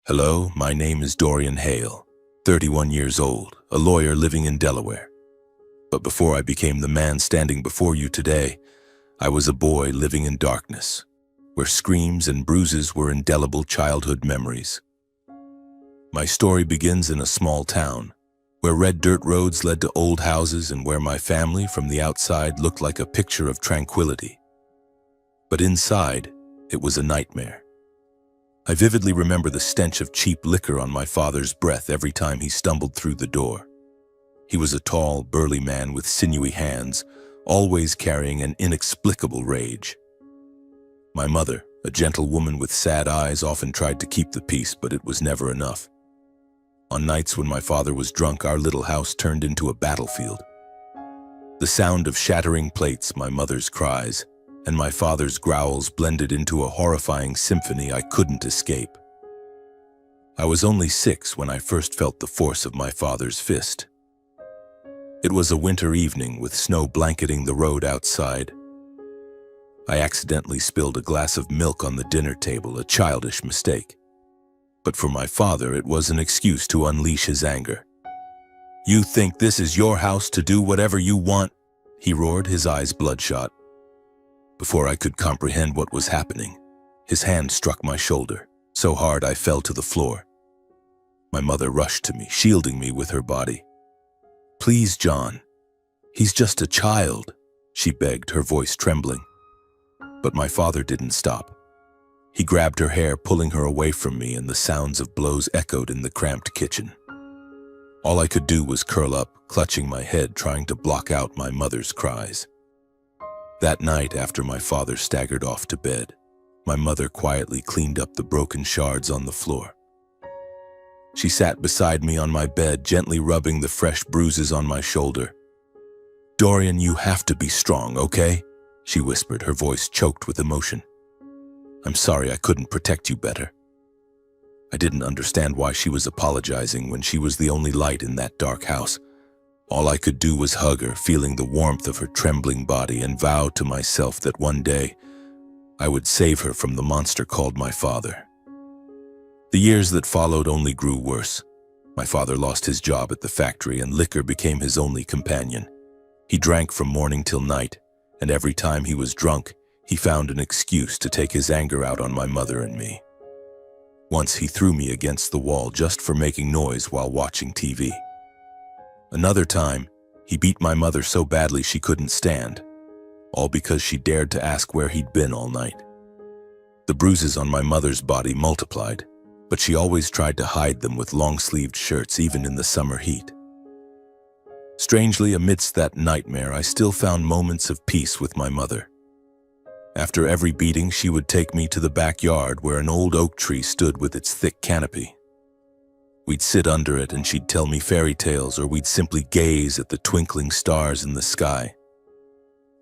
Hello, my name is Dorian Hale, 31 years old, a lawyer living in Delaware. But before I became the man standing before you today, I was a boy living in darkness, where screams and bruises were indelible childhood memories. My story begins in a small town, where red dirt roads led to old houses and where my family from the outside looked like a picture of tranquility. But inside, it was a nightmare. I vividly remember the stench of cheap liquor on my father's breath every time he stumbled through the door. He was a tall, burly man with sinewy hands, always carrying an inexplicable rage. My mother, a gentle woman with sad eyes, often tried to keep the peace, but it was never enough. On nights when my father was drunk, our little house turned into a battlefield. The sound of shattering plates, my mother's cries, and my father's growls blended into a horrifying symphony I couldn't escape. I was only 6 when I first felt the force of my father's fist. It was a winter evening with snow blanketing the road outside. I accidentally spilled a glass of milk on the dinner table, a childish mistake. But for my father, it was an excuse to unleash his anger. "You think this is your house to do whatever you want?" he roared, his eyes bloodshot. Before I could comprehend what was happening, his hand struck my shoulder, so hard I fell to the floor. My mother rushed to me, shielding me with her body. "Please, John, he's just a child," she begged, her voice trembling. But my father didn't stop. He grabbed her hair, pulling her away from me, and the sounds of blows echoed in the cramped kitchen. All I could do was curl up, clutching my head, trying to block out my mother's cries. That night, after my father staggered off to bed, my mother quietly cleaned up the broken shards on the floor. She sat beside me on my bed, gently rubbing the fresh bruises on my shoulder. "Dorian, you have to be strong, okay?" she whispered, her voice choked with emotion. "I'm sorry I couldn't protect you better." I didn't understand why she was apologizing when she was the only light in that dark house. All I could do was hug her, feeling the warmth of her trembling body, and vow to myself that one day I would save her from the monster called my father. The years that followed only grew worse. My father lost his job at the factory, and liquor became his only companion. He drank from morning till night, and every time he was drunk, he found an excuse to take his anger out on my mother and me. Once he threw me against the wall just for making noise while watching TV. Another time, he beat my mother so badly she couldn't stand, all because she dared to ask where he'd been all night. The bruises on my mother's body multiplied, but she always tried to hide them with long-sleeved shirts, even in the summer heat. Strangely, amidst that nightmare, I still found moments of peace with my mother. After every beating, she would take me to the backyard where an old oak tree stood with its thick canopy. We'd sit under it and she'd tell me fairy tales, or we'd simply gaze at the twinkling stars in the sky.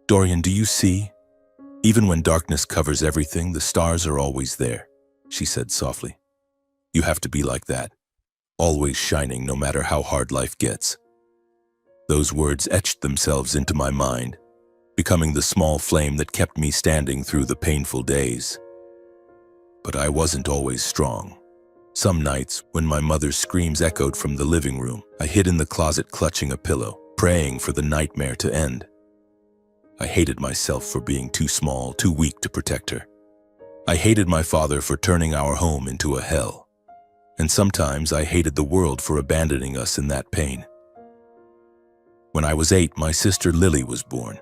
"Dorian, do you see? Even when darkness covers everything, the stars are always there," she said softly. "You have to be like that, always shining no matter how hard life gets." Those words etched themselves into my mind, becoming the small flame that kept me standing through the painful days. But I wasn't always strong. Some nights, when my mother's screams echoed from the living room, I hid in the closet clutching a pillow, praying for the nightmare to end. I hated myself for being too small, too weak to protect her. I hated my father for turning our home into a hell. And sometimes I hated the world for abandoning us in that pain. When I was 8, my sister Lily was born.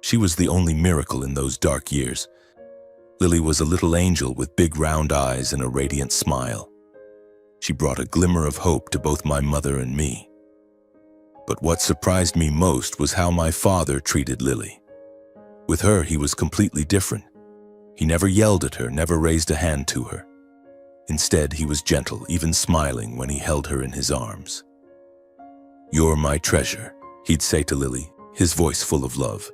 She was the only miracle in those dark years. Lily was a little angel with big round eyes and a radiant smile. She brought a glimmer of hope to both my mother and me. But what surprised me most was how my father treated Lily. With her, he was completely different. He never yelled at her, never raised a hand to her. Instead, he was gentle, even smiling when he held her in his arms. "You're my treasure," he'd say to Lily, his voice full of love.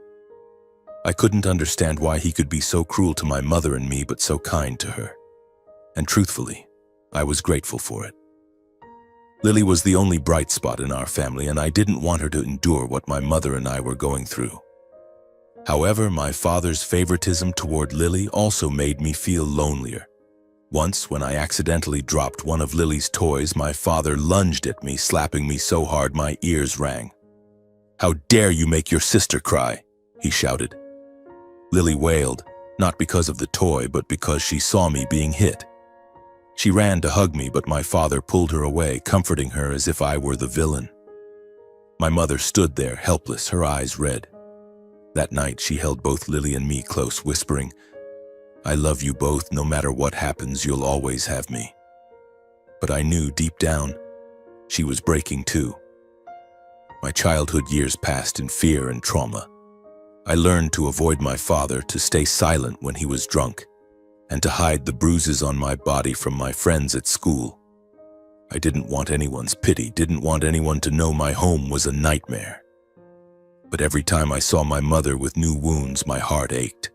I couldn't understand why he could be so cruel to my mother and me, but so kind to her. And truthfully, I was grateful for it. Lily was the only bright spot in our family, and I didn't want her to endure what my mother and I were going through. However, my father's favoritism toward Lily also made me feel lonelier. Once, when I accidentally dropped one of Lily's toys, my father lunged at me, slapping me so hard my ears rang. "How dare you make your sister cry?" he shouted. Lily wailed, not because of the toy, but because she saw me being hit. She ran to hug me, but my father pulled her away, comforting her as if I were the villain. My mother stood there, helpless, her eyes red. That night, she held both Lily and me close, whispering, "I love you both. No matter what happens, you'll always have me." But I knew deep down, she was breaking too. My childhood years passed in fear and trauma. I learned to avoid my father, to stay silent when he was drunk, and to hide the bruises on my body from my friends at school. I didn't want anyone's pity, didn't want anyone to know my home was a nightmare. But every time I saw my mother with new wounds, my heart ached.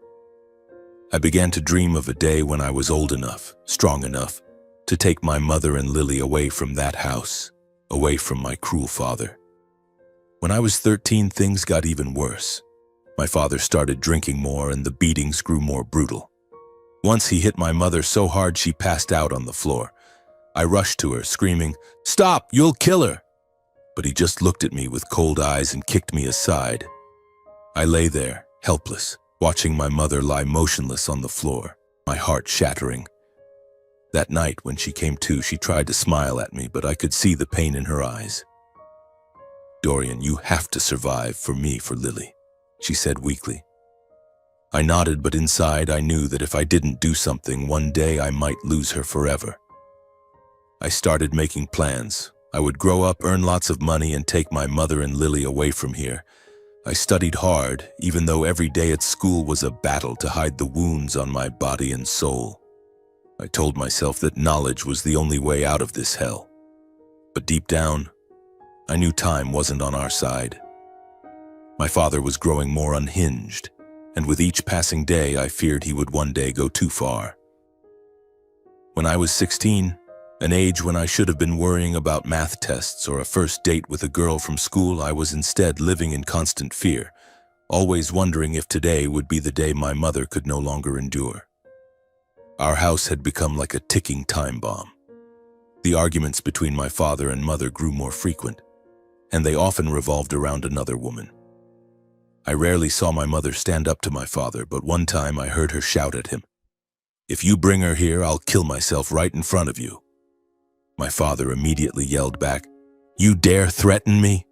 I began to dream of a day when I was old enough, strong enough, to take my mother and Lily away from that house, away from my cruel father. When I was 13, things got even worse. My father started drinking more and the beatings grew more brutal. Once he hit my mother so hard she passed out on the floor. I rushed to her, screaming, "Stop, you'll kill her!" But he just looked at me with cold eyes and kicked me aside. I lay there, helpless, watching my mother lie motionless on the floor, my heart shattering. That night, when she came to, she tried to smile at me, but I could see the pain in her eyes. "Dorian, you have to survive for me, for Lily," she said weakly. I nodded, but inside I knew that if I didn't do something, one day I might lose her forever. I started making plans. I would grow up, earn lots of money, and take my mother and Lily away from here. I studied hard, even though every day at school was a battle to hide the wounds on my body and soul. I told myself that knowledge was the only way out of this hell. But deep down, I knew time wasn't on our side. My father was growing more unhinged, and with each passing day, I feared he would one day go too far. When I was 16, an age when I should have been worrying about math tests or a first date with a girl from school, I was instead living in constant fear, always wondering if today would be the day my mother could no longer endure. Our house had become like a ticking time bomb. The arguments between my father and mother grew more frequent, and they often revolved around another woman. I rarely saw my mother stand up to my father, but one time I heard her shout at him, "If you bring her here, I'll kill myself right in front of you." My father immediately yelled back, "You dare threaten me?"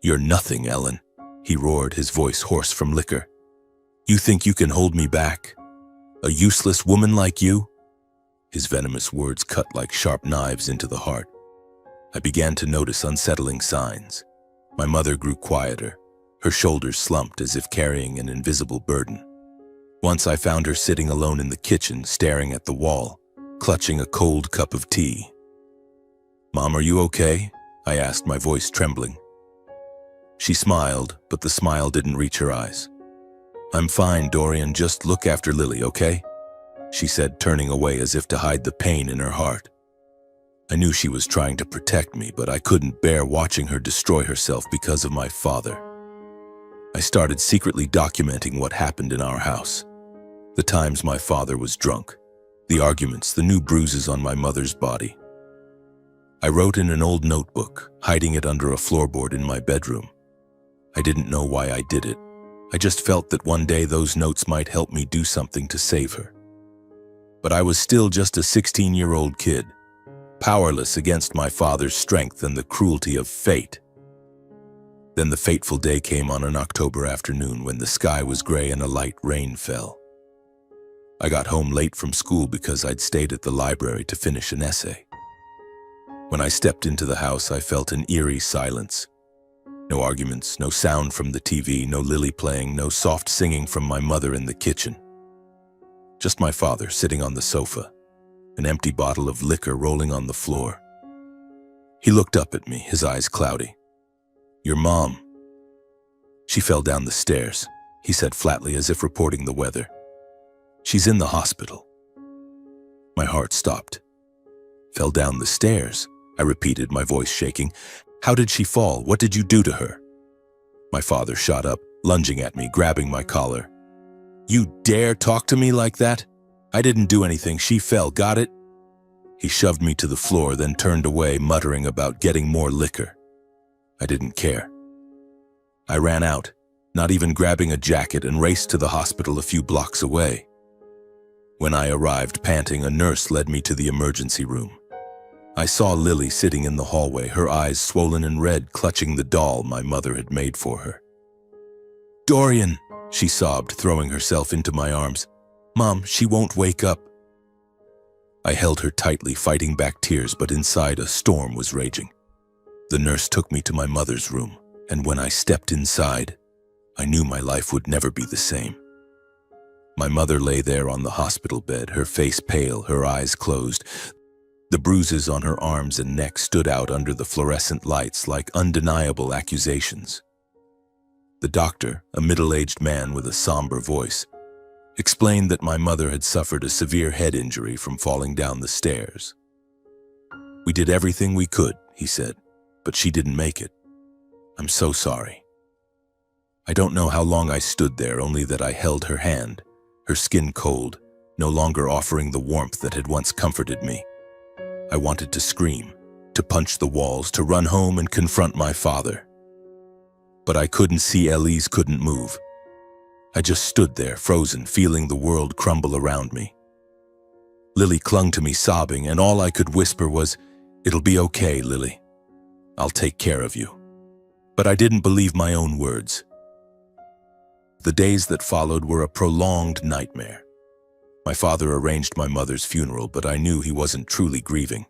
"You're nothing, Ellen," he roared, his voice hoarse from liquor. "You think you can hold me back? A useless woman like you?" His venomous words cut like sharp knives into the heart. I began to notice unsettling signs. My mother grew quieter. Her shoulders slumped as if carrying an invisible burden. Once I found her sitting alone in the kitchen, staring at the wall, clutching a cold cup of tea. "Mom, are you okay?" I asked, my voice trembling. She smiled, but the smile didn't reach her eyes. "I'm fine, Dorian, just look after Lily, okay?" she said, turning away as if to hide the pain in her heart. I knew she was trying to protect me, but I couldn't bear watching her destroy herself because of my father. I started secretly documenting what happened in our house. The times my father was drunk, the arguments, the new bruises on my mother's body. I wrote in an old notebook, hiding it under a floorboard in my bedroom. I didn't know why I did it. I just felt that one day those notes might help me do something to save her. But I was still just a 16-year-old kid, powerless against my father's strength and the cruelty of fate. Then the fateful day came on an October afternoon when the sky was gray and a light rain fell. I got home late from school because I'd stayed at the library to finish an essay. When I stepped into the house, I felt an eerie silence. No arguments, no sound from the TV, no Lily playing, no soft singing from my mother in the kitchen. Just my father sitting on the sofa, an empty bottle of liquor rolling on the floor. He looked up at me, his eyes cloudy. "Your mom." "She fell down the stairs," he said flatly as if reporting the weather. "She's in the hospital." My heart stopped. "Fell down the stairs?" I repeated, my voice shaking. "How did she fall? What did you do to her?" My father shot up, lunging at me, grabbing my collar. "You dare talk to me like that?" I didn't do anything. She fell. Got it? He shoved me to the floor, then turned away, muttering about getting more liquor. I didn't care. I ran out, not even grabbing a jacket, and raced to the hospital a few blocks away. When I arrived, panting, a nurse led me to the emergency room. I saw Lily sitting in the hallway, her eyes swollen and red, clutching the doll my mother had made for her. "Dorian," she sobbed, throwing herself into my arms. "Mom, she won't wake up." I held her tightly, fighting back tears, but inside a storm was raging. The nurse took me to my mother's room, and when I stepped inside, I knew my life would never be the same. My mother lay there on the hospital bed, her face pale, her eyes closed. The bruises on her arms and neck stood out under the fluorescent lights like undeniable accusations. The doctor, a middle-aged man with a somber voice, explained that my mother had suffered a severe head injury from falling down the stairs. "We did everything we could," he said, "but she didn't make it. I'm so sorry." I don't know how long I stood there, only that I held her hand, her skin cold, no longer offering the warmth that had once comforted me. I wanted to scream, to punch the walls, to run home and confront my father. But I couldn't see. Elise couldn't move. I just stood there, frozen, feeling the world crumble around me. Lily clung to me, sobbing, and all I could whisper was, "It'll be okay, Lily. I'll take care of you." But I didn't believe my own words. The days that followed were a prolonged nightmare. My father arranged my mother's funeral, but I knew he wasn't truly grieving.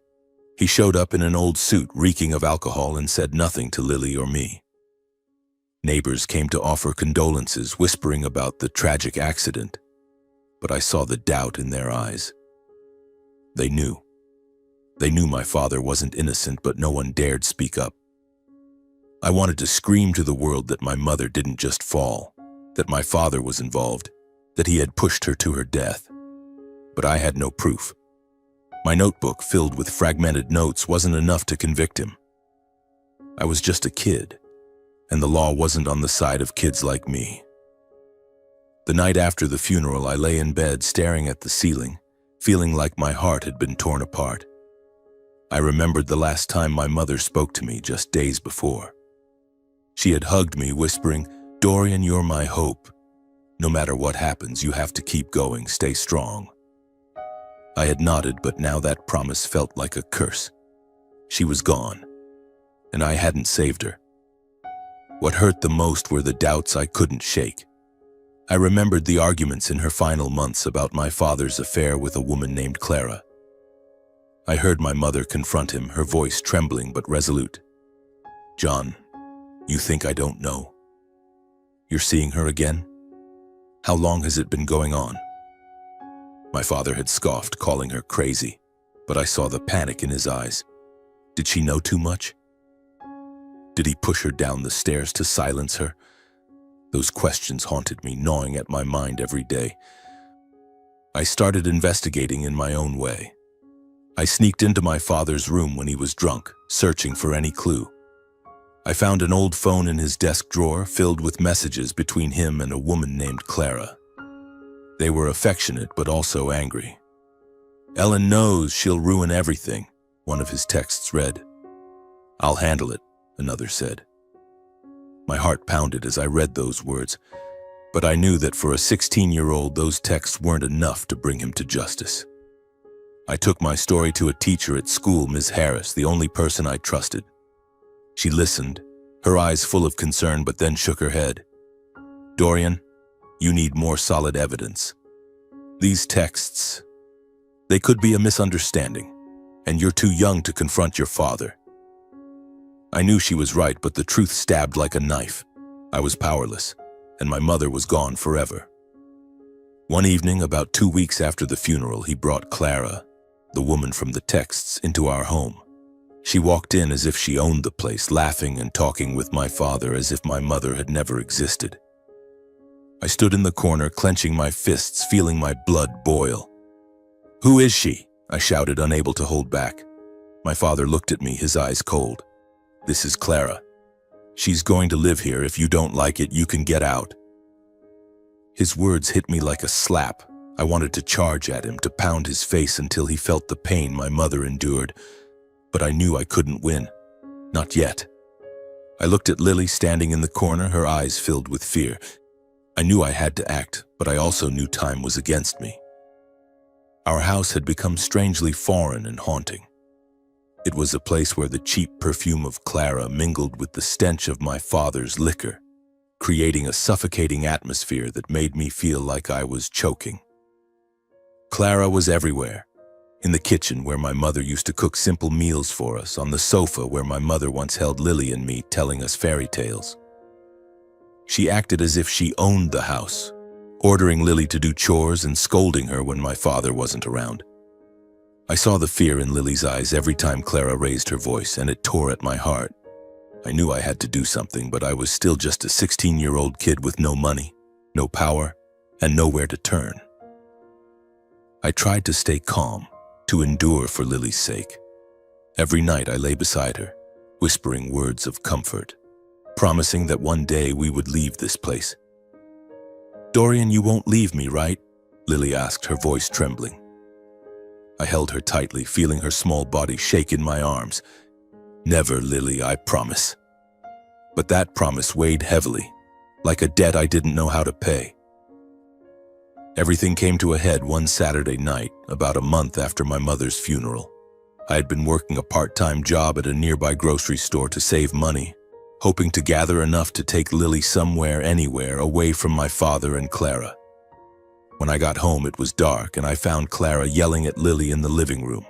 He showed up in an old suit, reeking of alcohol, and said nothing to Lily or me. Neighbors came to offer condolences, whispering about the tragic accident, but I saw the doubt in their eyes. They knew. They knew my father wasn't innocent, but no one dared speak up. I wanted to scream to the world that my mother didn't just fall, that my father was involved, that he had pushed her to her death. But I had no proof. My notebook, filled with fragmented notes, wasn't enough to convict him. I was just a kid, and the law wasn't on the side of kids like me. The night after the funeral, I lay in bed staring at the ceiling, feeling like my heart had been torn apart. I remembered the last time my mother spoke to me just days before. She had hugged me, whispering, "Dorian, you're my hope. No matter what happens, you have to keep going, stay strong." I had nodded, but now that promise felt like a curse. She was gone, and I hadn't saved her. What hurt the most were the doubts I couldn't shake. I remembered the arguments in her final months about my father's affair with a woman named Clara. I heard my mother confront him, her voice trembling but resolute. "John, you think I don't know? You're seeing her again? How long has it been going on?" My father had scoffed, calling her crazy, but I saw the panic in his eyes. Did she know too much? Did he push her down the stairs to silence her? Those questions haunted me, gnawing at my mind every day. I started investigating in my own way. I sneaked into my father's room when he was drunk, searching for any clue. I found an old phone in his desk drawer filled with messages between him and a woman named Clara. They were affectionate but also angry. "Ellen knows she'll ruin everything," one of his texts read. "I'll handle it," another said. My heart pounded as I read those words, but I knew that for a 16-year-old, those texts weren't enough to bring him to justice. I took my story to a teacher at school, Ms. Harris, the only person I trusted. She listened, her eyes full of concern, but then shook her head. "Dorian, you need more solid evidence. These texts, they could be a misunderstanding, and you're too young to confront your father." I knew she was right, but the truth stabbed like a knife. I was powerless, and my mother was gone forever. One evening, about 2 weeks after the funeral, he brought Clara, the woman from the texts, into our home. She walked in as if she owned the place, laughing and talking with my father as if my mother had never existed. I stood in the corner, clenching my fists, feeling my blood boil. "Who is she?" I shouted, unable to hold back. My father looked at me, his eyes cold. "This is Clara. She's going to live here. If you don't like it, you can get out." His words hit me like a slap. I wanted to charge at him, to pound his face until he felt the pain my mother endured, but I knew I couldn't win. Not yet. I looked at Lily standing in the corner, her eyes filled with fear. I knew I had to act, but I also knew time was against me. Our house had become strangely foreign and haunting. It was a place where the cheap perfume of Clara mingled with the stench of my father's liquor, creating a suffocating atmosphere that made me feel like I was choking. Clara was everywhere. In the kitchen where my mother used to cook simple meals for us, on the sofa where my mother once held Lily and me telling us fairy tales. She acted as if she owned the house, ordering Lily to do chores and scolding her when my father wasn't around. I saw the fear in Lily's eyes every time Clara raised her voice, and it tore at my heart. I knew I had to do something, but I was still just a 16-year-old kid with no money, no power, and nowhere to turn. I tried to stay calm, to endure for Lily's sake. Every night I lay beside her, whispering words of comfort, promising that one day we would leave this place. "Dorian, you won't leave me, right?" Lily asked, her voice trembling. I held her tightly, feeling her small body shake in my arms. "Never, Lily, I promise." But that promise weighed heavily, like a debt I didn't know how to pay. Everything came to a head one Saturday night, about a month after my mother's funeral. I had been working a part-time job at a nearby grocery store to save money, hoping to gather enough to take Lily somewhere, anywhere, away from my father and Clara. When I got home, it was dark, and I found Clara yelling at Lily in the living room.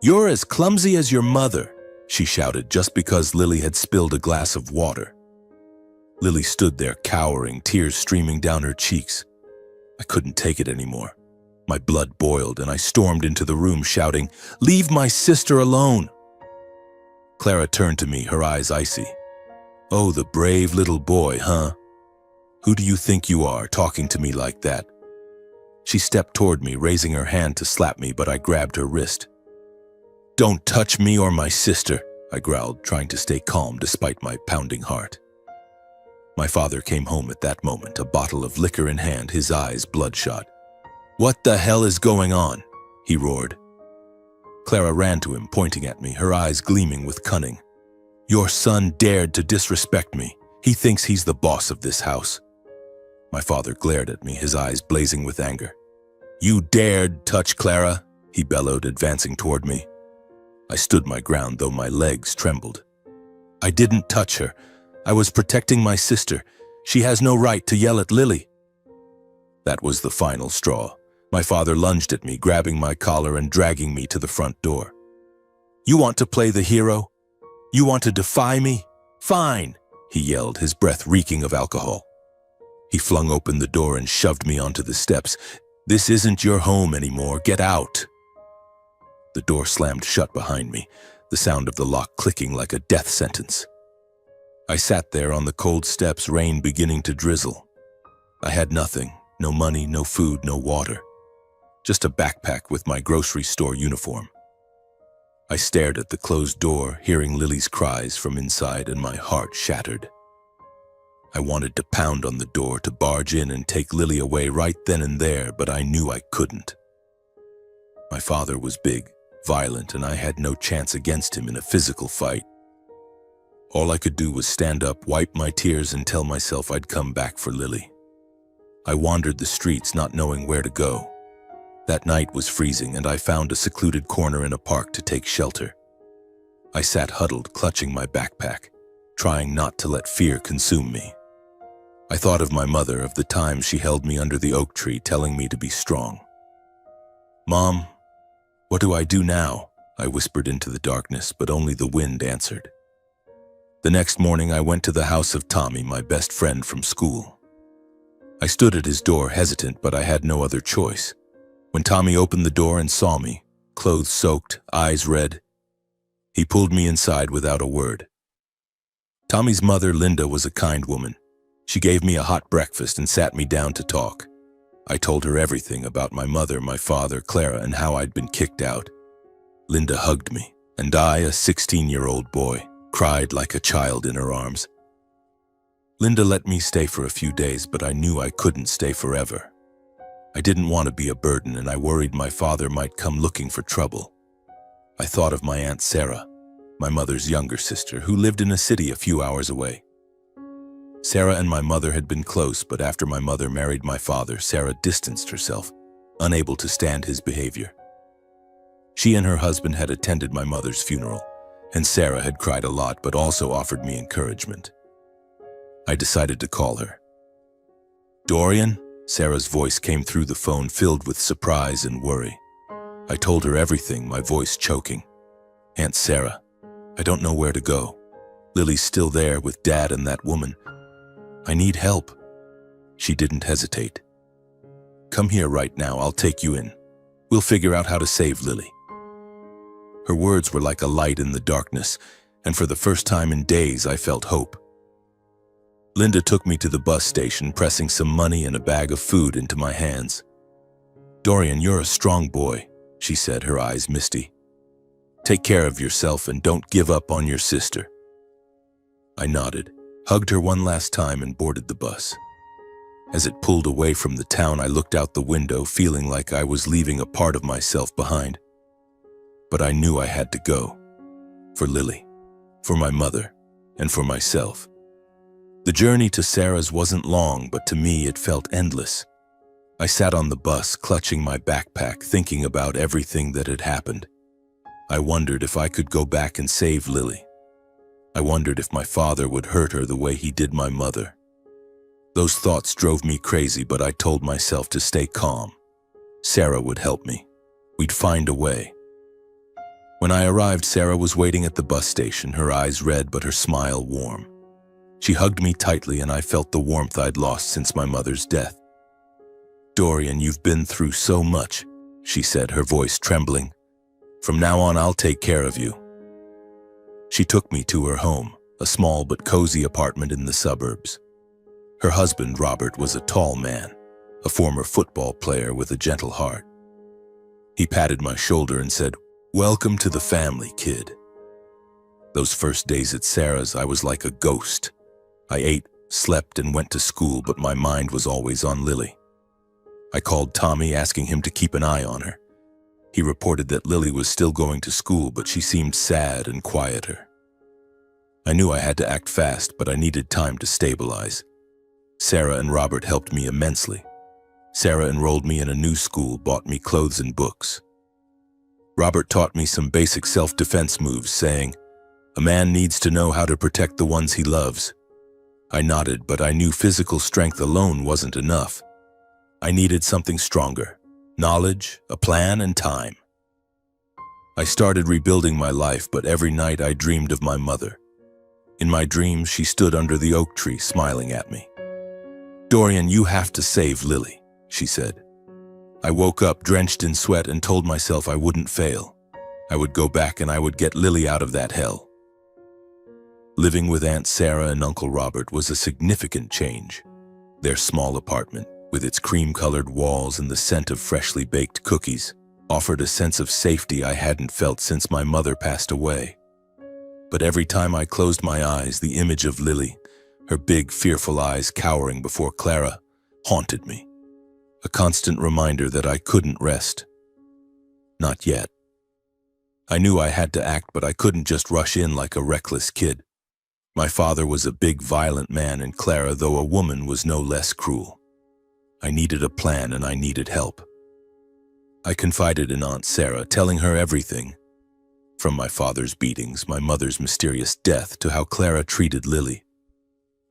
"You're as clumsy as your mother," she shouted, just because Lily had spilled a glass of water. Lily stood there cowering, tears streaming down her cheeks. I couldn't take it anymore. My blood boiled, and I stormed into the room shouting, "Leave my sister alone!" Clara turned to me, her eyes icy. "Oh, the brave little boy, huh? Who do you think you are, talking to me like that?" She stepped toward me, raising her hand to slap me, but I grabbed her wrist. "Don't touch me or my sister," I growled, trying to stay calm despite my pounding heart. My father came home at that moment, a bottle of liquor in hand, his eyes bloodshot. "What the hell is going on?" he roared. Clara ran to him, pointing at me, her eyes gleaming with cunning. "Your son dared to disrespect me. He thinks he's the boss of this house." My father glared at me, his eyes blazing with anger. "You dared touch Clara?" he bellowed, advancing toward me. I stood my ground, though my legs trembled. "I didn't touch her. I was protecting my sister. She has no right to yell at Lily." That was the final straw. My father lunged at me, grabbing my collar and dragging me to the front door. "You want to play the hero? You want to defy me? Fine," he yelled, his breath reeking of alcohol. He flung open the door and shoved me onto the steps. "This isn't your home anymore. Get out." The door slammed shut behind me, the sound of the lock clicking like a death sentence. I sat there on the cold steps, rain beginning to drizzle. I had nothing, no money, no food, no water. Just a backpack with my grocery store uniform. I stared at the closed door, hearing Lily's cries from inside, and my heart shattered. I wanted to pound on the door, to barge in and take Lily away right then and there, but I knew I couldn't. My father was big, violent, and I had no chance against him in a physical fight. All I could do was stand up, wipe my tears, and tell myself I'd come back for Lily. I wandered the streets, not knowing where to go. That night was freezing, and I found a secluded corner in a park to take shelter. I sat huddled, clutching my backpack, trying not to let fear consume me. I thought of my mother, of the times she held me under the oak tree, telling me to be strong. "Mom, what do I do now?" I whispered into the darkness, but only the wind answered. The next morning, I went to the house of Tommy, my best friend from school. I stood at his door, hesitant, but I had no other choice. When Tommy opened the door and saw me, clothes soaked, eyes red, he pulled me inside without a word. Tommy's mother, Linda, was a kind woman. She gave me a hot breakfast and sat me down to talk. I told her everything about my mother, my father, Clara, and how I'd been kicked out. Linda hugged me, and I, a 16-year-old boy, cried like a child in her arms. Linda let me stay for a few days, but I knew I couldn't stay forever. I didn't want to be a burden, and I worried my father might come looking for trouble. I thought of my Aunt Sarah, my mother's younger sister, who lived in a city a few hours away. Sarah and my mother had been close, but after my mother married my father, Sarah distanced herself, unable to stand his behavior. She and her husband had attended my mother's funeral, and Sarah had cried a lot but also offered me encouragement. I decided to call her. "Dorian?" Sarah's voice came through the phone, filled with surprise and worry. I told her everything, my voice choking. "Aunt Sarah, I don't know where to go. Lily's still there with Dad and that woman. I need help." She didn't hesitate. "Come here right now, I'll take you in. We'll figure out how to save Lily." Her words were like a light in the darkness, and for the first time in days I felt hope. Linda took me to the bus station, pressing some money and a bag of food into my hands. "Dorian, you're a strong boy," she said, her eyes misty. "Take care of yourself and don't give up on your sister." I nodded, hugged her one last time, and boarded the bus. As it pulled away from the town, I looked out the window, feeling like I was leaving a part of myself behind. But I knew I had to go. For Lily, for my mother, and for myself. The journey to Sarah's wasn't long, but to me it felt endless. I sat on the bus, clutching my backpack, thinking about everything that had happened. I wondered if I could go back and save Lily. I wondered if my father would hurt her the way he did my mother. Those thoughts drove me crazy, but I told myself to stay calm. Sarah would help me. We'd find a way. When I arrived, Sarah was waiting at the bus station, her eyes red but her smile warm. She hugged me tightly, and I felt the warmth I'd lost since my mother's death. "Dorian, you've been through so much," she said, her voice trembling. "From now on, I'll take care of you." She took me to her home, a small but cozy apartment in the suburbs. Her husband, Robert, was a tall man, a former football player with a gentle heart. He patted my shoulder and said, "Welcome to the family, kid." Those first days at Sarah's, I was like a ghost. I ate, slept, and went to school, but my mind was always on Lily. I called Tommy, asking him to keep an eye on her. He reported that Lily was still going to school, but she seemed sad and quieter. I knew I had to act fast, but I needed time to stabilize. Sarah and Robert helped me immensely. Sarah enrolled me in a new school, bought me clothes and books. Robert taught me some basic self-defense moves, saying, "A man needs to know how to protect the ones he loves." I nodded, but I knew physical strength alone wasn't enough. I needed something stronger: knowledge, a plan, and time. I started rebuilding my life, but every night I dreamed of my mother. In my dreams, she stood under the oak tree, smiling at me. "Dorian, you have to save Lily," she said. I woke up drenched in sweat and told myself I wouldn't fail. I would go back and I would get Lily out of that hell. Living with Aunt Sarah and Uncle Robert was a significant change. Their small apartment, with its cream-colored walls and the scent of freshly baked cookies, offered a sense of safety I hadn't felt since my mother passed away. But every time I closed my eyes, the image of Lily, her big, fearful eyes cowering before Clara, haunted me. A constant reminder that I couldn't rest. Not yet. I knew I had to act, but I couldn't just rush in like a reckless kid. My father was a big, violent man, and Clara, though a woman, was no less cruel. I needed a plan, and I needed help. I confided in Aunt Sarah, telling her everything. From my father's beatings, my mother's mysterious death, to how Clara treated Lily.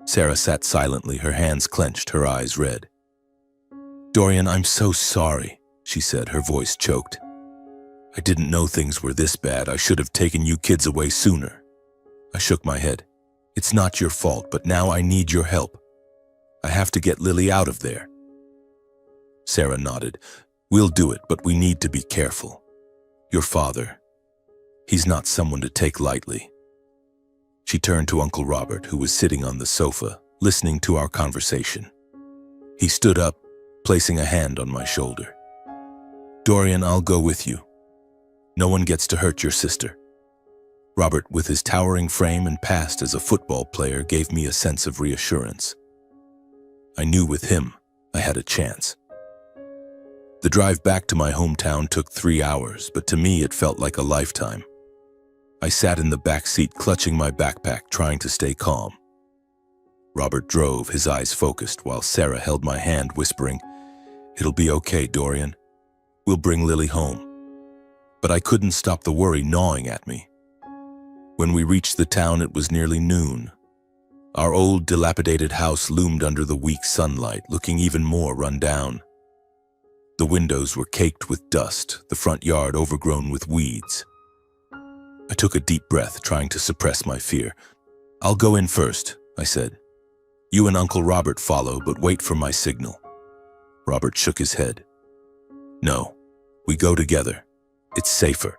Sarah sat silently, her hands clenched, her eyes red. "Dorian, I'm so sorry," she said, her voice choked. "I didn't know things were this bad. I should have taken you kids away sooner." I shook my head. "It's not your fault, but now I need your help. I have to get Lily out of there." Sarah nodded. "We'll do it, but we need to be careful. Your father, he's not someone to take lightly." She turned to Uncle Robert, who was sitting on the sofa, listening to our conversation. He stood up, placing a hand on my shoulder. "Dorian, I'll go with you. No one gets to hurt your sister." Robert, with his towering frame and past as a football player, gave me a sense of reassurance. I knew with him I had a chance. The drive back to my hometown took 3 hours, but to me it felt like a lifetime. I sat in the back seat clutching my backpack, trying to stay calm. Robert drove, his eyes focused, while Sarah held my hand, whispering, "It'll be okay, Dorian. We'll bring Lily home." But I couldn't stop the worry gnawing at me. When we reached the town, it was nearly noon. Our old, dilapidated house loomed under the weak sunlight, looking even more run down. The windows were caked with dust, the front yard overgrown with weeds. I took a deep breath, trying to suppress my fear. "I'll go in first," I said. "You and Uncle Robert follow, but wait for my signal." Robert shook his head. "No, we go together. It's safer."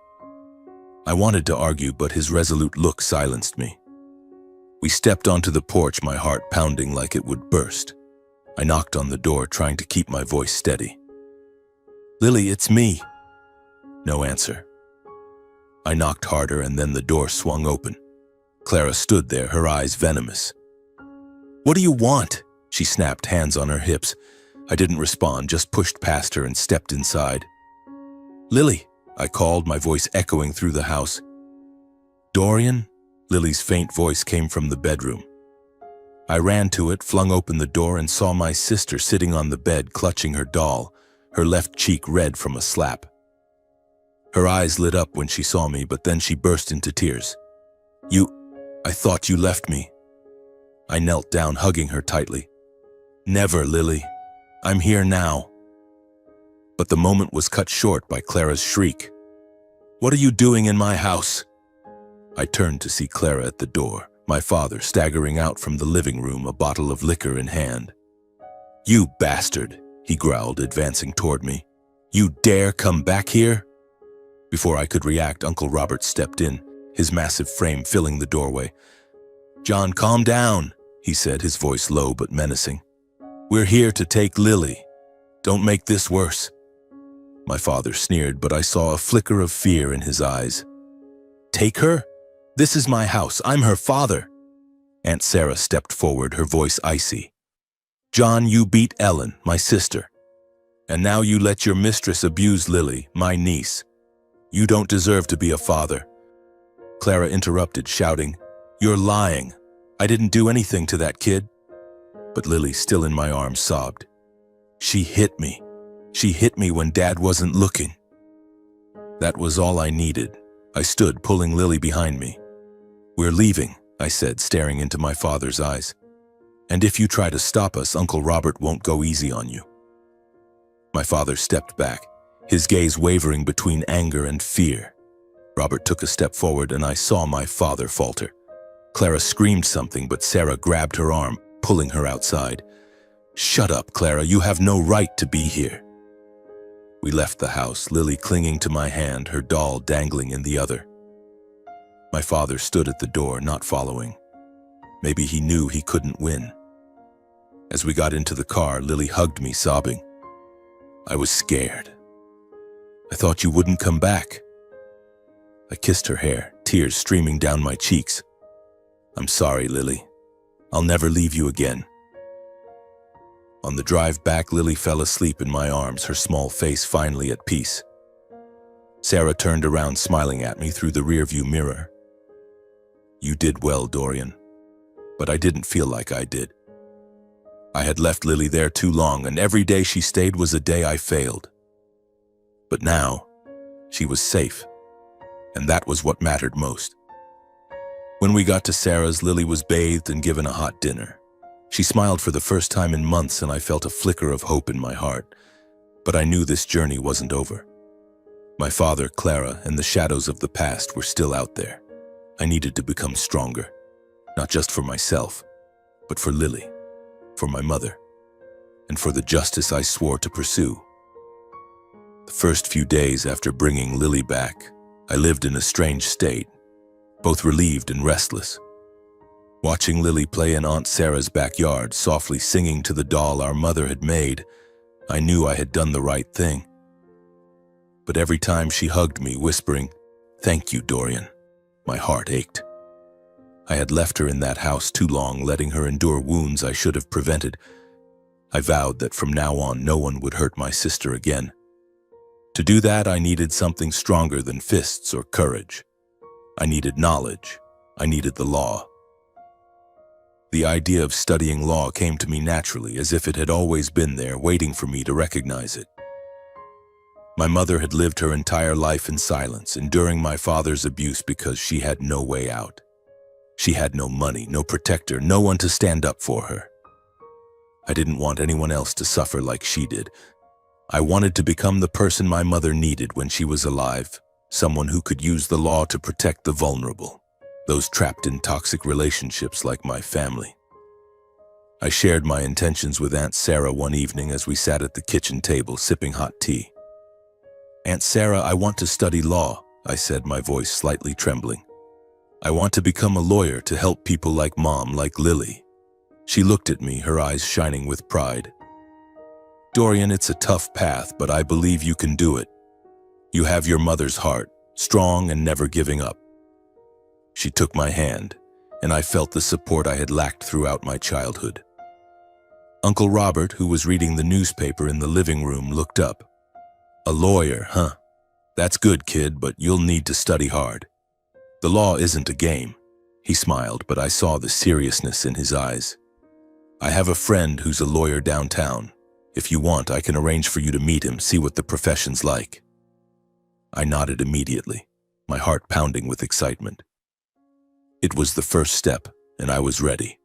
I wanted to argue, but his resolute look silenced me. We stepped onto the porch, my heart pounding like it would burst. I knocked on the door, trying to keep my voice steady. "Lily, it's me." No answer. I knocked harder, and then the door swung open. Clara stood there, her eyes venomous. "What do you want?" she snapped, hands on her hips. I didn't respond, just pushed past her and stepped inside. "Lily," I called, my voice echoing through the house. "Dorian?" Lily's faint voice came from the bedroom. I ran to it, flung open the door, and saw my sister sitting on the bed, clutching her doll, her left cheek red from a slap. Her eyes lit up when she saw me, but then she burst into tears. I thought you left me." I knelt down, hugging her tightly. "Never, Lily. I'm here now." But the moment was cut short by Clara's shriek. "What are you doing in my house?" I turned to see Clara at the door, my father staggering out from the living room, a bottle of liquor in hand. "You bastard," he growled, advancing toward me. "You dare come back here?" Before I could react, Uncle Robert stepped in, his massive frame filling the doorway. "John, calm down," he said, his voice low but menacing. "We're here to take Lily. Don't make this worse." My father sneered, but I saw a flicker of fear in his eyes. "Take her? This is my house. I'm her father." Aunt Sarah stepped forward, her voice icy. "John, you beat Ellen, my sister. And now you let your mistress abuse Lily, my niece. You don't deserve to be a father." Clara interrupted, shouting, "You're lying. I didn't do anything to that kid." But Lily, still in my arms, sobbed. "She hit me. She hit me when Dad wasn't looking." That was all I needed. I stood, pulling Lily behind me. "We're leaving," I said, staring into my father's eyes. "And if you try to stop us, Uncle Robert won't go easy on you." My father stepped back, his gaze wavering between anger and fear. Robert took a step forward, and I saw my father falter. Clara screamed something, but Sarah grabbed her arm, pulling her outside. "Shut up, Clara. You have no right to be here." We left the house, Lily clinging to my hand, her doll dangling in the other. My father stood at the door, not following. Maybe he knew he couldn't win. As we got into the car, Lily hugged me, sobbing. I was scared. "I thought you wouldn't come back." I kissed her hair, tears streaming down my cheeks. "I'm sorry, Lily. I'll never leave you again." On the drive back, Lily fell asleep in my arms, her small face finally at peace. Sarah turned around, smiling at me through the rearview mirror. "You did well, Dorian." But I didn't feel like I did. I had left Lily there too long, and every day she stayed was a day I failed. But now, she was safe, and that was what mattered most. When we got to Sarah's, Lily was bathed and given a hot dinner. She smiled for the first time in months, and I felt a flicker of hope in my heart. But I knew this journey wasn't over. My father, Clara, and the shadows of the past were still out there. I needed to become stronger, not just for myself, but for Lily, for my mother, and for the justice I swore to pursue. The first few days after bringing Lily back, I lived in a strange state, both relieved and restless. Watching Lily play in Aunt Sarah's backyard, softly singing to the doll our mother had made, I knew I had done the right thing. But every time she hugged me, whispering, "Thank you, Dorian," my heart ached. I had left her in that house too long, letting her endure wounds I should have prevented. I vowed that from now on no one would hurt my sister again, To do that, I needed something stronger than fists or courage. I needed knowledge. I needed the law. The idea of studying law came to me naturally, as if it had always been there, waiting for me to recognize it. My mother had lived her entire life in silence, enduring my father's abuse because she had no way out. She had no money, no protector, no one to stand up for her. I didn't want anyone else to suffer like she did. I wanted to become the person my mother needed when she was alive, someone who could use the law to protect the vulnerable, those trapped in toxic relationships like my family. I shared my intentions with Aunt Sarah one evening as we sat at the kitchen table sipping hot tea. "Aunt Sarah, I want to study law," I said, my voice slightly trembling. "I want to become a lawyer to help people like Mom, like Lily." She looked at me, her eyes shining with pride. "Dorian, it's a tough path, but I believe you can do it. You have your mother's heart, strong and never giving up." She took my hand, and I felt the support I had lacked throughout my childhood. Uncle Robert, who was reading the newspaper in the living room, looked up. "A lawyer, huh? That's good, kid, but you'll need to study hard. The law isn't a game." He smiled, but I saw the seriousness in his eyes. "I have a friend who's a lawyer downtown. If you want, I can arrange for you to meet him, see what the profession's like." I nodded immediately, my heart pounding with excitement. It was the first step, and I was ready.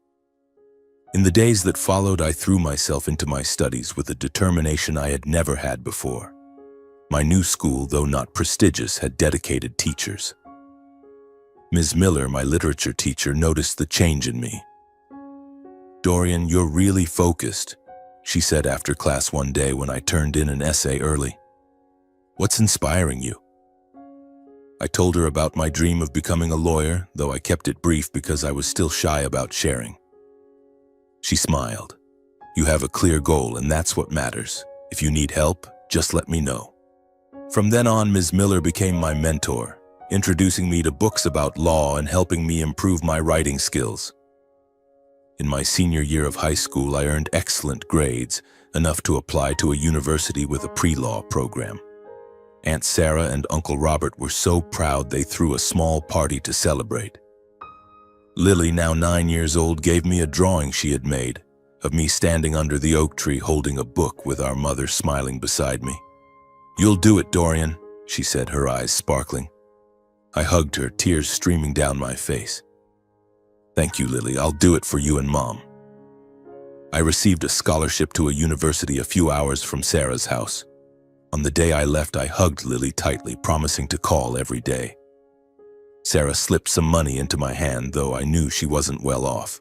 In the days that followed, I threw myself into my studies with a determination I had never had before. My new school, though not prestigious, had dedicated teachers. Ms. Miller, my literature teacher, noticed the change in me. "Dorian, you're really focused," she said after class one day when I turned in an essay early. "What's inspiring you?" I told her about my dream of becoming a lawyer, though I kept it brief because I was still shy about sharing. She smiled. "You have a clear goal, and that's what matters. If you need help, just let me know." From then on, Ms. Miller became my mentor, introducing me to books about law and helping me improve my writing skills. In my senior year of high school, I earned excellent grades, enough to apply to a university with a pre-law program. Aunt Sarah and Uncle Robert were so proud they threw a small party to celebrate. Lily, now 9 years old, gave me a drawing she had made of me standing under the oak tree holding a book with our mother smiling beside me. "You'll do it, Dorian," she said, her eyes sparkling. I hugged her, tears streaming down my face. "Thank you, Lily. I'll do it for you and Mom." I received a scholarship to a university a few hours from Sarah's house. On the day I left, I hugged Lily tightly, promising to call every day. Sarah slipped some money into my hand, though I knew she wasn't well off.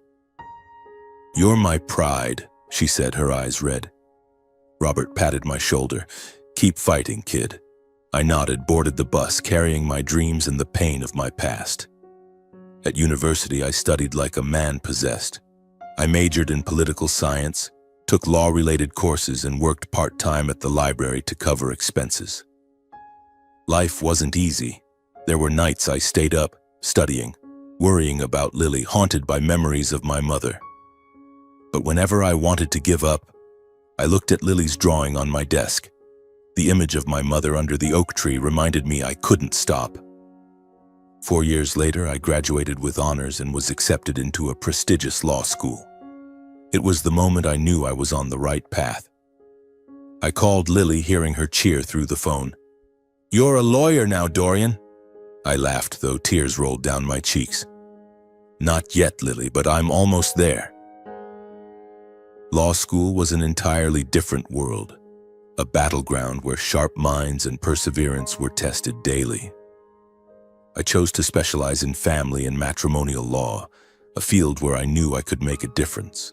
"You're my pride," she said, her eyes red. Robert patted my shoulder. "Keep fighting, kid." I nodded, boarded the bus, carrying my dreams and the pain of my past. At university, I studied like a man possessed. I majored in political science, took law-related courses, and worked part-time at the library to cover expenses. Life wasn't easy. There were nights I stayed up, studying, worrying about Lily, haunted by memories of my mother. But whenever I wanted to give up, I looked at Lily's drawing on my desk. The image of my mother under the oak tree reminded me I couldn't stop. 4 years later, I graduated with honors and was accepted into a prestigious law school. It was the moment I knew I was on the right path. I called Lily, hearing her cheer through the phone. "You're a lawyer now, Dorian." I laughed, though tears rolled down my cheeks. "Not yet, Lily, but I'm almost there." Law school was an entirely different world, a battleground where sharp minds and perseverance were tested daily. I chose to specialize in family and matrimonial law, a field where I knew I could make a difference.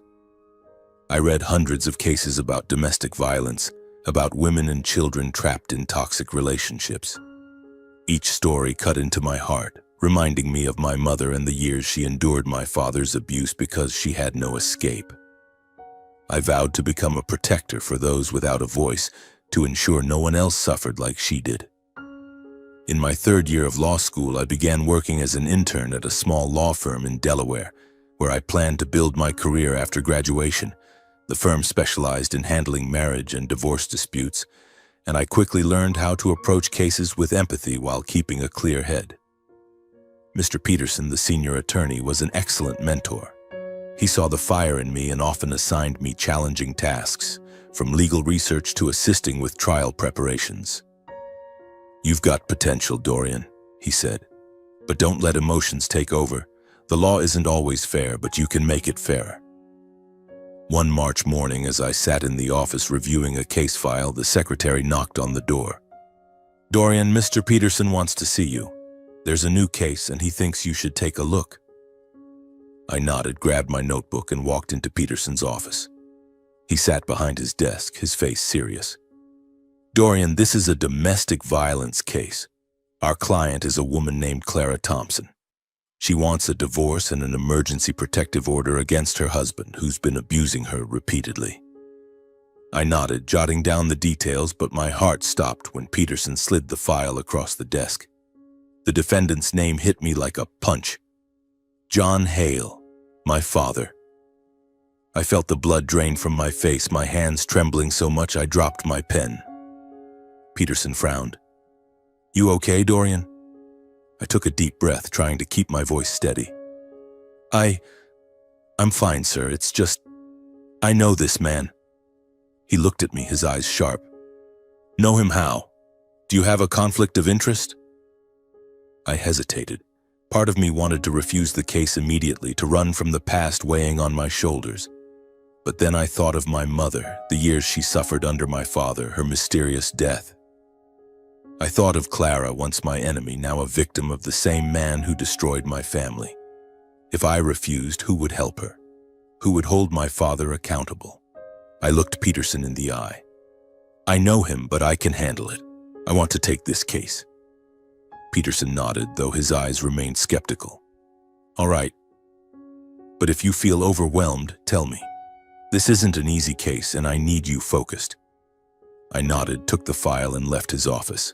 I read hundreds of cases about domestic violence, about women and children trapped in toxic relationships. Each story cut into my heart, reminding me of my mother and the years she endured my father's abuse because she had no escape. I vowed to become a protector for those without a voice, to ensure no one else suffered like she did. In my 3rd year of law school, I began working as an intern at a small law firm in Delaware, where I planned to build my career after graduation. The firm specialized in handling marriage and divorce disputes, and I quickly learned how to approach cases with empathy while keeping a clear head. Mr. Peterson, the senior attorney, was an excellent mentor. He saw the fire in me and often assigned me challenging tasks, from legal research to assisting with trial preparations. "You've got potential, Dorian," he said, "but don't let emotions take over. The law isn't always fair, but you can make it fairer." One March morning, as I sat in the office reviewing a case file, the secretary knocked on the door. "Dorian, Mr. Peterson wants to see you. There's a new case and he thinks you should take a look." I nodded, grabbed my notebook, and walked into Peterson's office. He sat behind his desk, his face serious. "Dorian, this is a domestic violence case. Our client is a woman named Clara Thompson. She wants a divorce and an emergency protective order against her husband, who's been abusing her repeatedly." I nodded, jotting down the details, but my heart stopped when Peterson slid the file across the desk. The defendant's name hit me like a punch. John Hale, my father. I felt the blood drain from my face, my hands trembling so much I dropped my pen. Peterson frowned. "You okay, Dorian?" I took a deep breath, trying to keep my voice steady. I'm fine, sir. It's just, I know this man." He looked at me, his eyes sharp. "Know him how? Do you have a conflict of interest?" I hesitated. Part of me wanted to refuse the case immediately, to run from the past weighing on my shoulders. But then I thought of my mother, the years she suffered under my father, her mysterious death. I thought of Clara, once my enemy, now a victim of the same man who destroyed my family. If I refused, who would help her? Who would hold my father accountable? I looked Peterson in the eye. "I know him, but I can handle it. I want to take this case." Peterson nodded, though his eyes remained skeptical. "All right. But if you feel overwhelmed, tell me. This isn't an easy case, and I need you focused." I nodded, took the file, and left his office.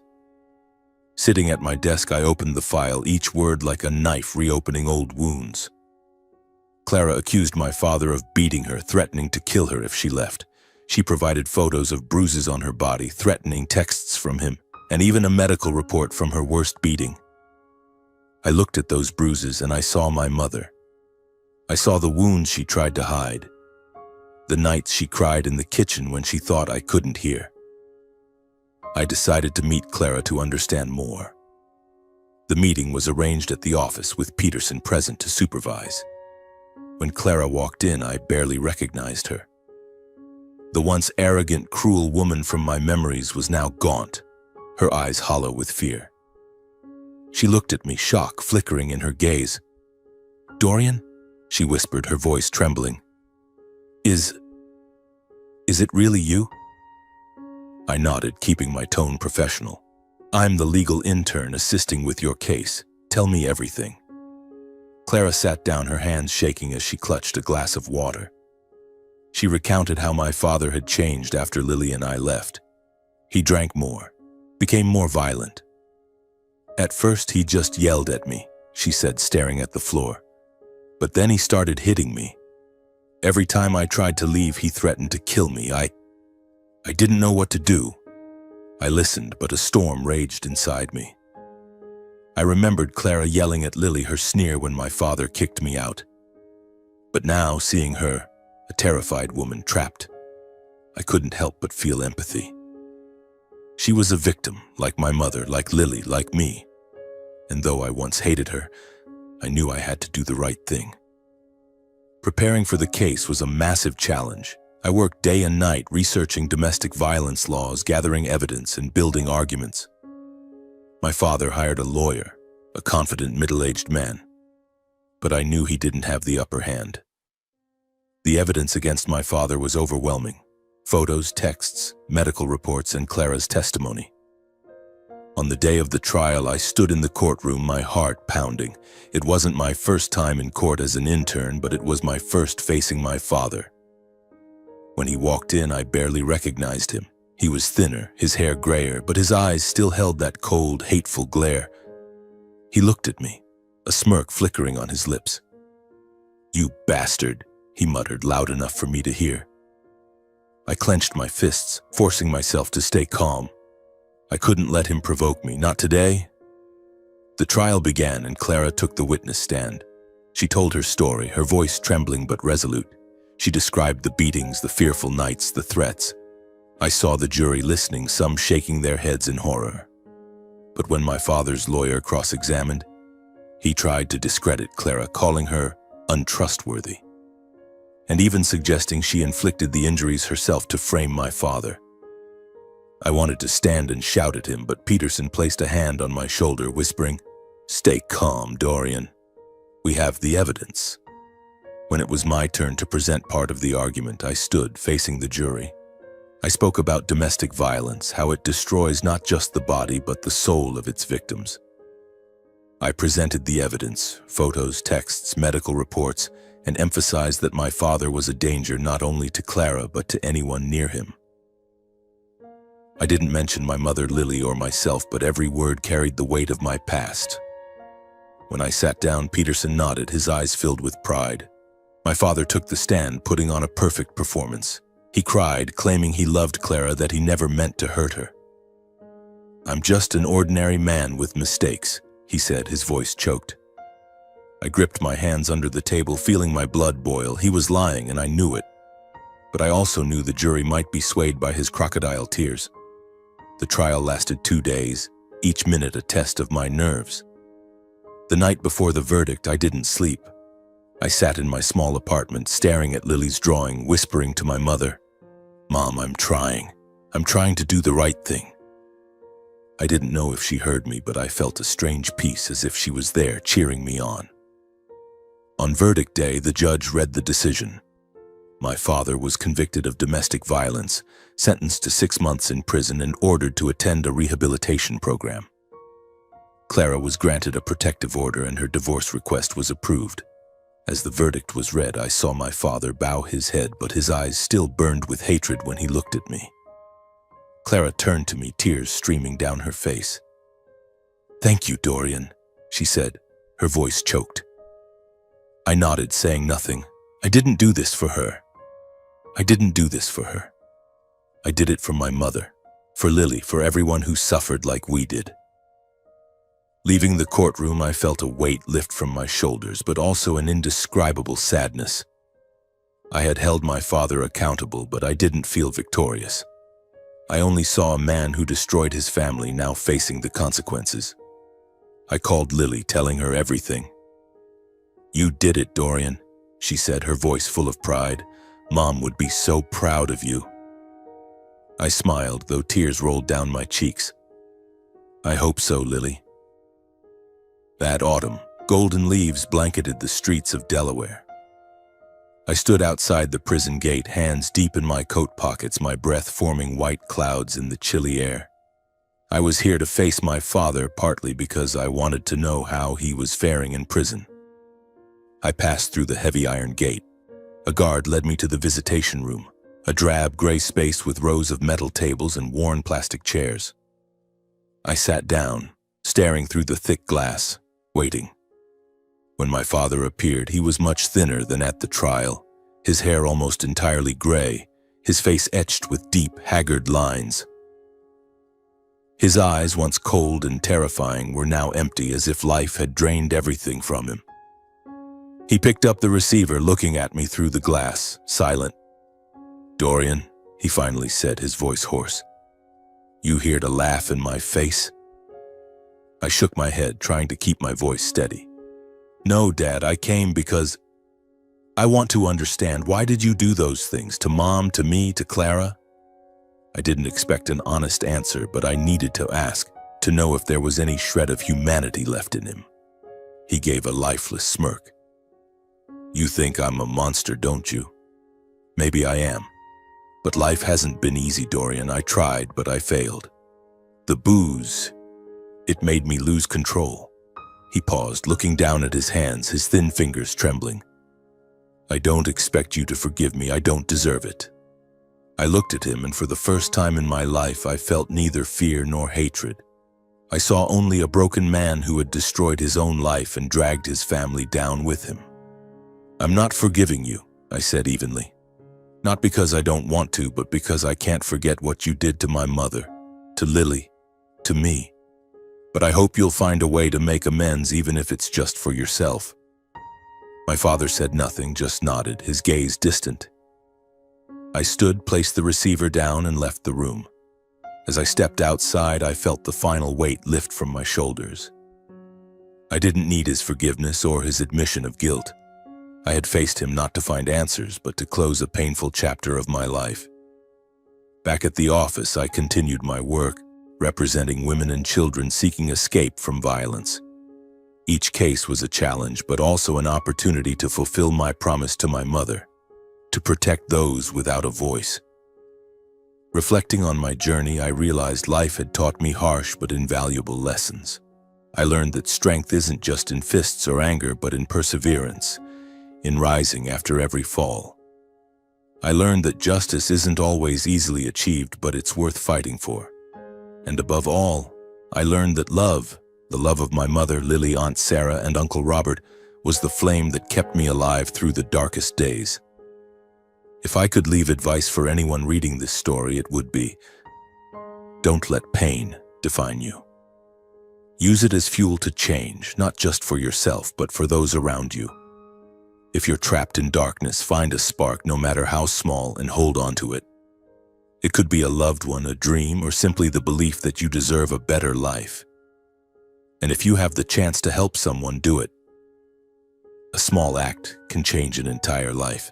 Sitting at my desk, I opened the file, each word like a knife reopening old wounds. Clara accused my father of beating her, threatening to kill her if she left. She provided photos of bruises on her body, threatening texts from him, and even a medical report from her worst beating. I looked at those bruises and I saw my mother. I saw the wounds she tried to hide, the nights she cried in the kitchen when she thought I couldn't hear. I decided to meet Clara to understand more. The meeting was arranged at the office with Peterson present to supervise. When Clara walked in, I barely recognized her. The once arrogant, cruel woman from my memories was now gaunt, her eyes hollow with fear. She looked at me, shock flickering in her gaze. "Dorian?" she whispered, her voice trembling. Is it really you?" I nodded, keeping my tone professional. "I'm the legal intern assisting with your case. Tell me everything." Clara sat down, her hands shaking as she clutched a glass of water. She recounted how my father had changed after Lily and I left. He drank more, became more violent. "At first he just yelled at me," she said, staring at the floor. "But then he started hitting me. Every time I tried to leave, he threatened to kill me. I didn't know what to do. I listened, but a storm raged inside me. I remembered Clara yelling at Lily, her sneer when my father kicked me out. But now, seeing her, a terrified woman trapped, I couldn't help but feel empathy. She was a victim, like my mother, like Lily, like me. And though I once hated her, I knew I had to do the right thing. Preparing for the case was a massive challenge. I worked day and night researching domestic violence laws, gathering evidence, and building arguments. My father hired a lawyer, a confident middle-aged man. But I knew he didn't have the upper hand. The evidence against my father was overwhelming. Photos, texts, medical reports, and Clara's testimony. On the day of the trial, I stood in the courtroom, my heart pounding. It wasn't my first time in court as an intern, but it was my first facing my father. When he walked in, I barely recognized him. He was thinner, his hair grayer, but his eyes still held that cold, hateful glare. He looked at me, a smirk flickering on his lips. "You bastard," he muttered, loud enough for me to hear. I clenched my fists, forcing myself to stay calm. I couldn't let him provoke me, not today. The trial began and Clara took the witness stand. She told her story, her voice trembling but resolute. She described the beatings, the fearful nights, the threats. I saw the jury listening, some shaking their heads in horror. But when my father's lawyer cross-examined, he tried to discredit Clara, calling her untrustworthy, and even suggesting she inflicted the injuries herself to frame my father. I wanted to stand and shout at him, but Peterson placed a hand on my shoulder, whispering, "Stay calm, Dorian. We have the evidence." When it was my turn to present part of the argument, I stood facing the jury. I spoke about domestic violence, how it destroys not just the body but the soul of its victims. I presented the evidence, photos, texts, medical reports, and emphasized that my father was a danger not only to Clara but to anyone near him. I didn't mention my mother Lily or myself, but every word carried the weight of my past. When I sat down, Peterson nodded, his eyes filled with pride. My father took the stand, putting on a perfect performance. He cried, claiming he loved Clara, that he never meant to hurt her. "I'm just an ordinary man with mistakes," he said, his voice choked. I gripped my hands under the table, feeling my blood boil. He was lying, and I knew it. But I also knew the jury might be swayed by his crocodile tears. The trial lasted 2 days, each minute a test of my nerves. The night before the verdict, I didn't sleep. I sat in my small apartment, staring at Lily's drawing, whispering to my mother, "Mom, I'm trying. I'm trying to do the right thing." I didn't know if she heard me, but I felt a strange peace, as if she was there, cheering me on. On verdict day, the judge read the decision. My father was convicted of domestic violence, sentenced to 6 months in prison, and ordered to attend a rehabilitation program. Clara was granted a protective order, and her divorce request was approved. As the verdict was read, I saw my father bow his head, but his eyes still burned with hatred when he looked at me. Clara turned to me, tears streaming down her face. "Thank you, Dorian," she said, her voice choked. I nodded, saying nothing. I didn't do this for her. I didn't do this for her. I did it for my mother, for Lily, for everyone who suffered like we did. Leaving the courtroom, I felt a weight lift from my shoulders, but also an indescribable sadness. I had held my father accountable, but I didn't feel victorious. I only saw a man who destroyed his family now facing the consequences. I called Lily, telling her everything. "You did it, Dorian," she said, her voice full of pride. "Mom would be so proud of you." I smiled, though tears rolled down my cheeks. "I hope so, Lily." That autumn, golden leaves blanketed the streets of Delaware. I stood outside the prison gate, hands deep in my coat pockets, my breath forming white clouds in the chilly air. I was here to face my father, partly because I wanted to know how he was faring in prison. I passed through the heavy iron gate. A guard led me to the visitation room, a drab gray space with rows of metal tables and worn plastic chairs. I sat down, staring through the thick glass, waiting. When my father appeared, he was much thinner than at the trial, his hair almost entirely gray, his face etched with deep, haggard lines. His eyes, once cold and terrifying, were now empty, as if life had drained everything from him. He picked up the receiver, looking at me through the glass, silent. "Dorian," he finally said, his voice hoarse. "You here to laugh in my face?" I shook my head, trying to keep my voice steady. "No, Dad, I came because I want to understand. Why did you do those things? To Mom, to me, to Clara?" I didn't expect an honest answer, but I needed to ask, to know if there was any shred of humanity left in him. He gave a lifeless smirk. "You think I'm a monster, don't you? Maybe I am. But life hasn't been easy, Dorian. I tried, but I failed. The booze, it made me lose control." He paused, looking down at his hands, his thin fingers trembling. "I don't expect you to forgive me. I don't deserve it." I looked at him, and for the first time in my life, I felt neither fear nor hatred. I saw only a broken man who had destroyed his own life and dragged his family down with him. "I'm not forgiving you," I said evenly. "Not because I don't want to, but because I can't forget what you did to my mother, to Lily, to me. But I hope you'll find a way to make amends even if it's just for yourself." My father said nothing, just nodded, his gaze distant. I stood, placed the receiver down, and left the room. As I stepped outside, I felt the final weight lift from my shoulders. I didn't need his forgiveness or his admission of guilt. I had faced him not to find answers, but to close a painful chapter of my life. Back at the office, I continued my work, representing women and children seeking escape from violence. Each case was a challenge, but also an opportunity to fulfill my promise to my mother, to protect those without a voice. Reflecting on my journey, I realized life had taught me harsh but invaluable lessons. I learned that strength isn't just in fists or anger, but in perseverance, in rising after every fall. I learned that justice isn't always easily achieved, but it's worth fighting for. And above all, I learned that love, the love of my mother, Lily, Aunt Sarah, and Uncle Robert, was the flame that kept me alive through the darkest days. If I could leave advice for anyone reading this story, it would be, don't let pain define you. Use it as fuel to change, not just for yourself, but for those around you. If you're trapped in darkness, find a spark, no matter how small, and hold on to it. It could be a loved one, a dream, or simply the belief that you deserve a better life. And if you have the chance to help someone, do it. A small act can change an entire life.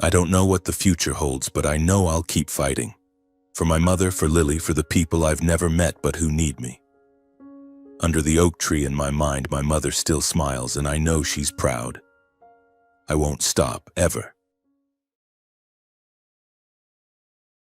I don't know what the future holds, but I know I'll keep fighting. For my mother, for Lily, for the people I've never met but who need me. Under the oak tree in my mind, my mother still smiles, and I know she's proud. I won't stop, ever.